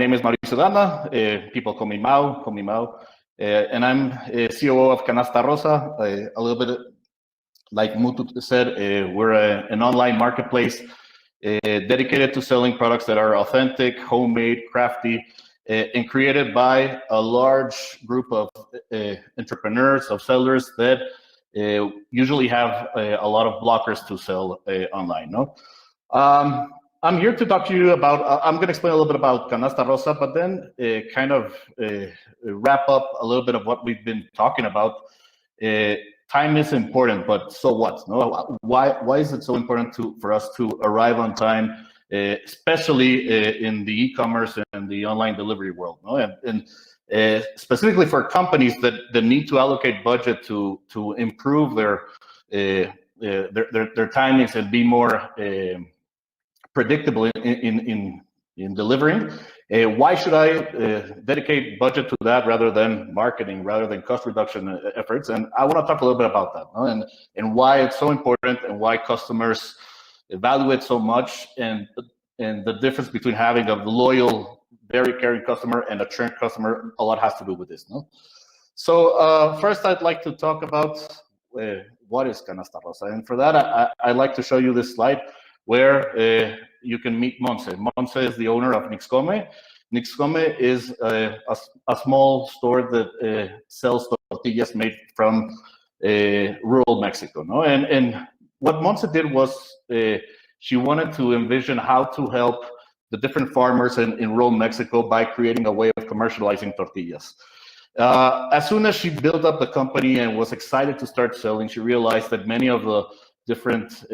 name is Mauricio. People call me Mau, and I'm COO of Canasta Rosa. A little bit like Mutu said, we're an online marketplace dedicated to selling products that are authentic, homemade, crafty, and created by a large group of entrepreneurs, of sellers that usually have a lot of blockers to sell online. No, I'm here to talk to you about. I'm going to explain a little bit about Canasta Rosa, but then kind of wrap up a little bit of what we've been talking about. Time is important, but so what? No, why is it so important for us to arrive on time, especially in the e-commerce and the online delivery world? No, and specifically for companies that need to allocate budget to improve their timings and be more predictable in delivering. Why should I dedicate budget to that rather than marketing, rather than cost reduction efforts? And I want to talk a little bit about that, no? And why it's so important, and why customers value it so much, and the difference between having a loyal, very caring customer and a churn customer. A lot has to do with this, no? So first, I'd like to talk about what is Canasta Rosa, and for that, I'd like to show you this slide where you can meet Monse. Monse is the owner of Nixcome. Nixcome is a small store that sells tortillas made from rural Mexico. No, and what Monse did was she wanted to envision how to help the different farmers in rural Mexico by creating a way of commercializing tortillas. As soon as she built up the company and was excited to start selling, she realized that many of the different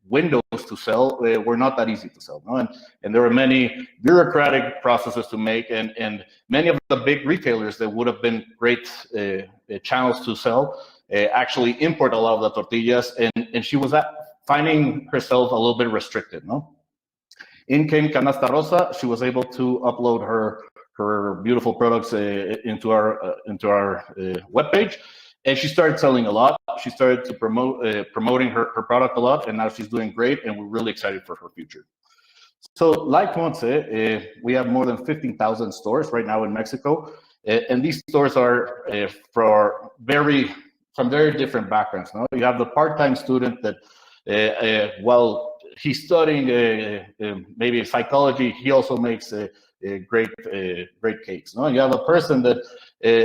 windows to sell were not that easy to sell, no? And there were many bureaucratic processes to make, and many of the big retailers that would have been great channels to sell actually import a lot of the tortillas, and she was finding herself a little bit restricted, no? In came Canasta Rosa. She was able to upload her beautiful products into our webpage. And she started selling a lot. She started to promoting her product a lot, and now she's doing great, and we're really excited for her future. So like Monse, we have more than 15,000 stores right now in Mexico, and these stores are from very different backgrounds. No? You have the part-time student that, while he's studying maybe psychology, he also makes great cakes. No, you have a person that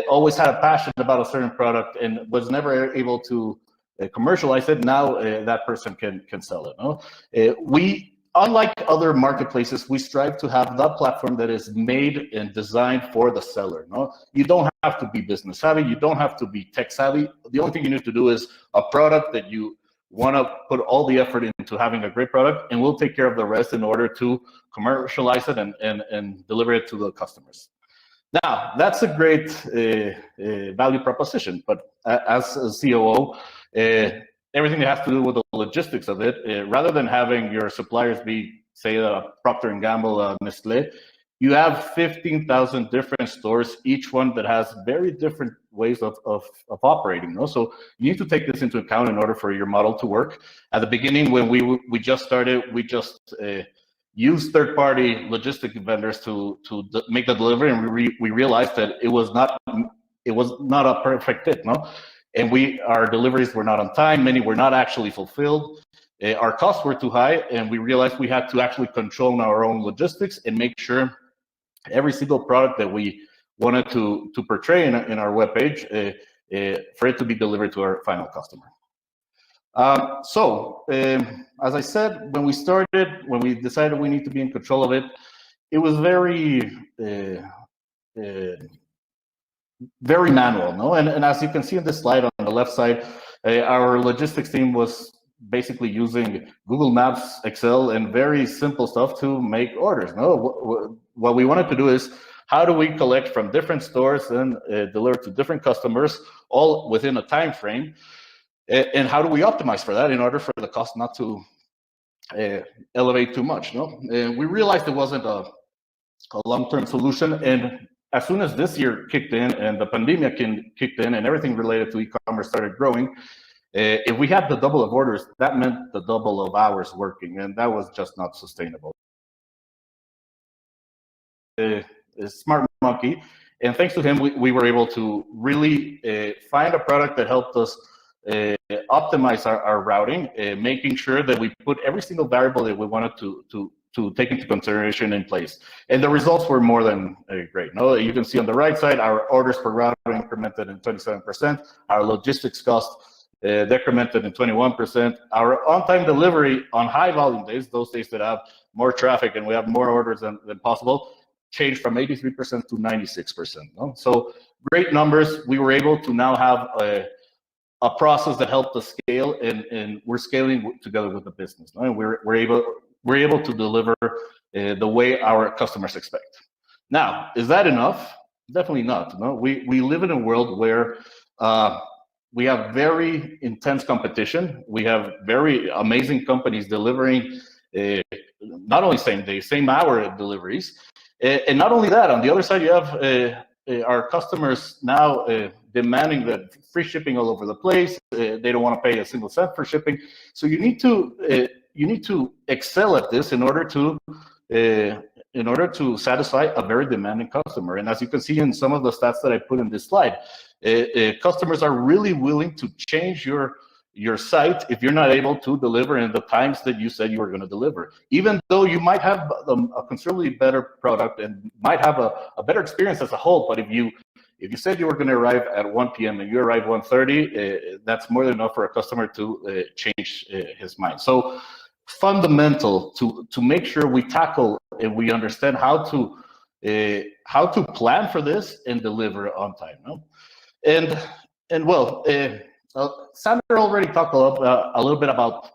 always had a passion about a certain product and was never able to commercialize it. Now that person can sell it. No, we, unlike other marketplaces, we strive to have the platform that is made and designed for the seller. No, you don't have to be business savvy. You don't have to be tech savvy. The only thing you need to do is a product that you want to put all the effort into having a great product, and we'll take care of the rest in order to commercialize it and deliver it to the customers. Now, that's a great value proposition, but as a COO, everything that has to do with the logistics of it, rather than having your suppliers be, say, Procter & Gamble, Nestle, you have 15,000 different stores, each one that has very different ways of operating. No? So you need to take this into account in order for your model to work. At the beginning, when we just started, we just used third-party logistic vendors to make the delivery, and we realized that it was not a perfect fit. No, and our deliveries were not on time. Many were not actually fulfilled. Our costs were too high, and we realized we had to actually control our own logistics and make sure every single product that we wanted to portray in our webpage for it to be delivered to our final customer. As I said, when we decided we need to be in control of it, it was very manual, no? And as you can see in this slide on the left side, our logistics team was basically using Google Maps, Excel, and very simple stuff to make orders. No, what we wanted to do is, how do we collect from different stores and deliver to different customers, all within a time frame? And how do we optimize for that in order for the cost not to elevate too much? No, and we realized it wasn't a long-term solution. And as soon as this year kicked in and the pandemic kicked in and everything related to e-commerce started growing, if we had the double of orders, that meant the double of hours working, and that was just not sustainable. smart monkey. And thanks to him, we were able to really find a product that helped us optimize our routing, making sure that we put every single variable that we wanted to take into consideration in place. And the results were more than great. No, you can see on the right side, our orders per route incremented in 27%, our logistics cost decremented in 21%, our on-time delivery on high volume days, those days that have more traffic and we have more orders than possible, changed from 83% to 96%. No? So great numbers. We were able to now have a process that helped us scale, and we're scaling together with the business. No? And we're able to deliver the way our customers expect. Now, is that enough? Definitely not. No, we live in a world where we have very intense competition. We have very amazing companies delivering not only same day, same hour deliveries. And not only that, on the other side, you have our customers now demanding that free shipping all over the place. They don't want to pay a single cent for shipping. So you need to excel at this in order to satisfy a very demanding customer. And as you can see in some of the stats that I put in this slide, customers are really willing to change your site if you're not able to deliver in the times that you said you were going to deliver. Even though you might have a considerably better product and might have a better experience as a whole, but if you said you were going to arrive at 1 p.m. and you arrive 1:30, that's more than enough for a customer to change his mind. So fundamental to make sure we tackle and we understand how to plan for this and deliver on time. No? And well, Sandra already talked a little bit about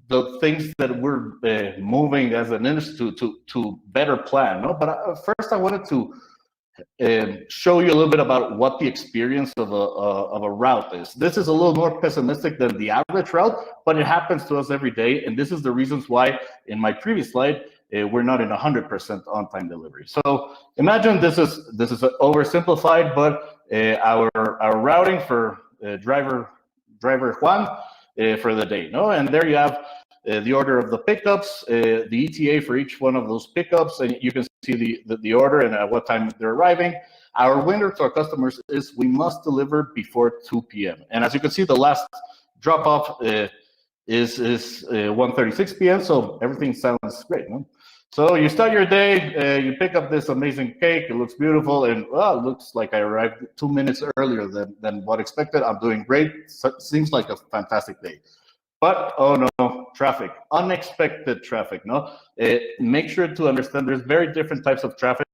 the things that we're moving as an industry to better plan. No? But first, I wanted to show you a little bit about what the experience of a route is. This is a little more pessimistic than the average route, but it happens to us every day. And this is the reasons why in my previous slide, we're not in 100% on-time delivery. So imagine this is oversimplified, but our routing for driver Juan for the day. No, and there you have the order of the pickups, the ETA for each one of those pickups, and you can see the order and at what time they're arriving. Our window to our customers is we must deliver before 2 p.m. And as you can see, the last drop off is 1:36 p.m. So everything sounds great. No? So you start your day, you pick up this amazing cake. It looks beautiful, and well, it looks like I arrived 2 minutes earlier than what expected. I'm doing great. Seems like a fantastic day. But oh no, traffic, unexpected traffic. No, make sure to understand there's very different types of traffic.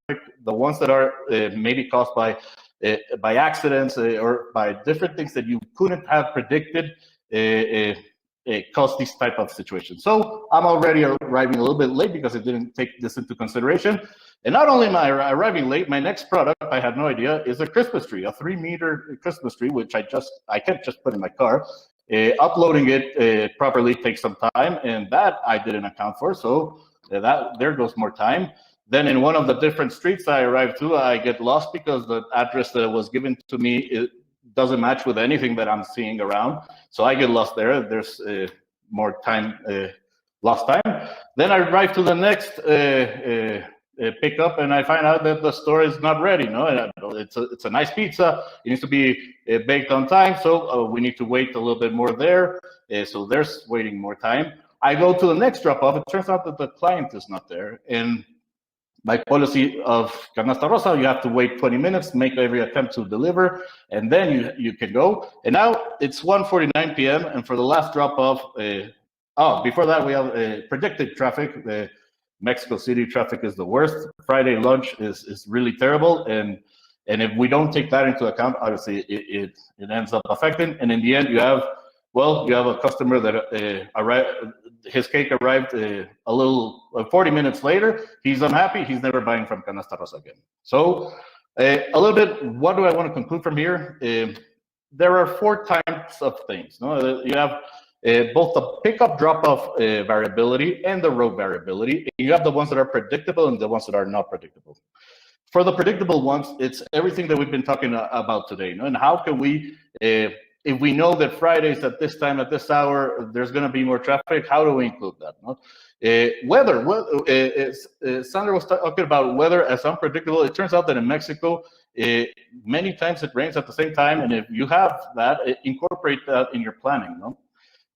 The ones that are maybe caused by accidents or by different things that you couldn't have predicted. Cause these type of situations. So I'm already arriving a little bit late because I didn't take this into consideration. And not only am I arriving late, my next product, I had no idea, is a Christmas tree, a 3-meter Christmas tree, which I can't just put in my car. Uploading it properly takes some time, and that I didn't account for. So there goes more time. Then in one of the different streets I arrived to, I get lost because the address that was given to me doesn't match with anything that I'm seeing around. So I get lost there. There's more time, lost time. Then I arrive to the next pickup, and I find out that the store is not ready. No, it's a nice pizza. It needs to be baked on time, so we need to wait a little bit more there. So there's waiting more time. I go to the next drop off. It turns out that the client is not there, and by policy of Canasta Rosa, you have to wait 20 minutes, make every attempt to deliver, and then you can go. And now it's 1:49 p.m. and for the last drop off, before that we have predicted traffic. The Mexico City traffic is the worst. Friday lunch is really terrible, and if we don't take that into account, obviously it ends up affecting. And in the end, you have a customer that his cake arrived a little 40 minutes later. He's unhappy. He's never buying from Canasta Rosa again. So a little bit, what do I want to conclude from here? There are 4 types of things. No? You have both the pickup drop-off variability and the road variability. You have the ones that are predictable and the ones that are not predictable. For the predictable ones, it's everything that we've been talking about today. No? And how can we if we know that Fridays at this time, at this hour, there's going to be more traffic, how do we include that? No? Weather, Sandra was talking about weather as unpredictable. It turns out that in Mexico, many times it rains at the same time, and if you have that, incorporate that in your planning. No?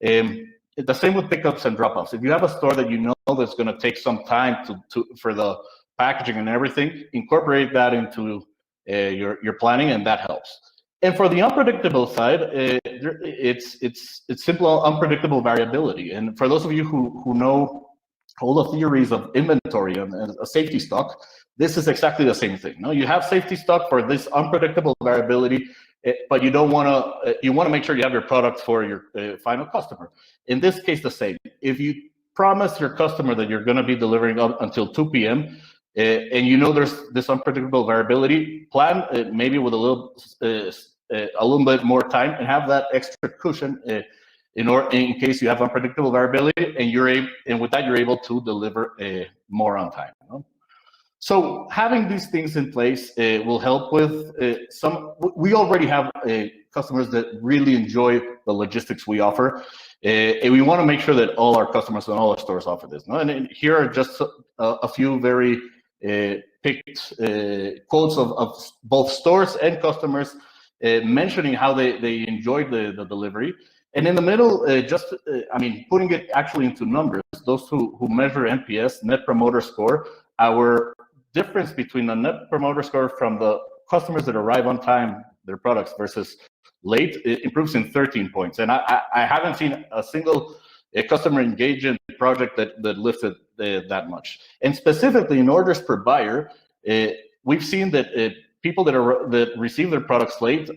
The same with pickups and drop-offs. If you have a store that you know that's going to take some time for the packaging and everything, incorporate that into your planning, and that helps. And for the unpredictable side, it's simple unpredictable variability. And for those of you who know all the theories of inventory and a safety stock, this is exactly the same thing. No, you have safety stock for this unpredictable variability, but you don't want to. You want to make sure you have your product for your final customer. In this case, the same. If you promise your customer that you're going to be delivering up until 2 p.m. And you know there's this unpredictable variability, plan maybe with a little bit more time and have that extra cushion in case you have unpredictable variability, and with that you're able to deliver more on time. You know? So having these things in place will help with some. We already have customers that really enjoy the logistics we offer, and we want to make sure that all our customers and all our stores offer this. No? And here are just a few very picked quotes of both stores and customers mentioning how they enjoyed the delivery. And in the middle, I mean, putting it actually into numbers, those who measure NPS, Net Promoter Score, our difference between the Net Promoter Score from the customers that arrive on time, their products, versus late, it improves in 13 points. And I haven't seen a single customer engagement project that lifted that much. And specifically in orders per buyer, we've seen that people that receive their products late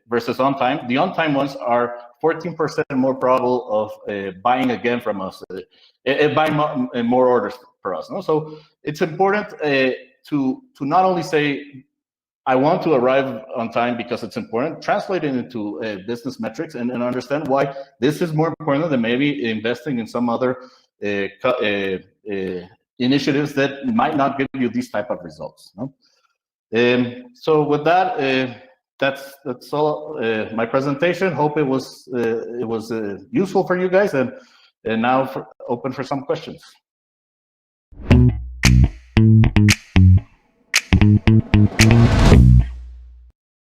versus on time, the on time ones are 14% more probable of buying again from us, buying more orders for us. No? So it's important to not only say, I want to arrive on time because it's important, translate it into business metrics and understand why this is more important than maybe investing in some other initiatives that might not give you these type of results. No? So with that, that's all my presentation. Hope it was useful for you guys, and now open for some questions.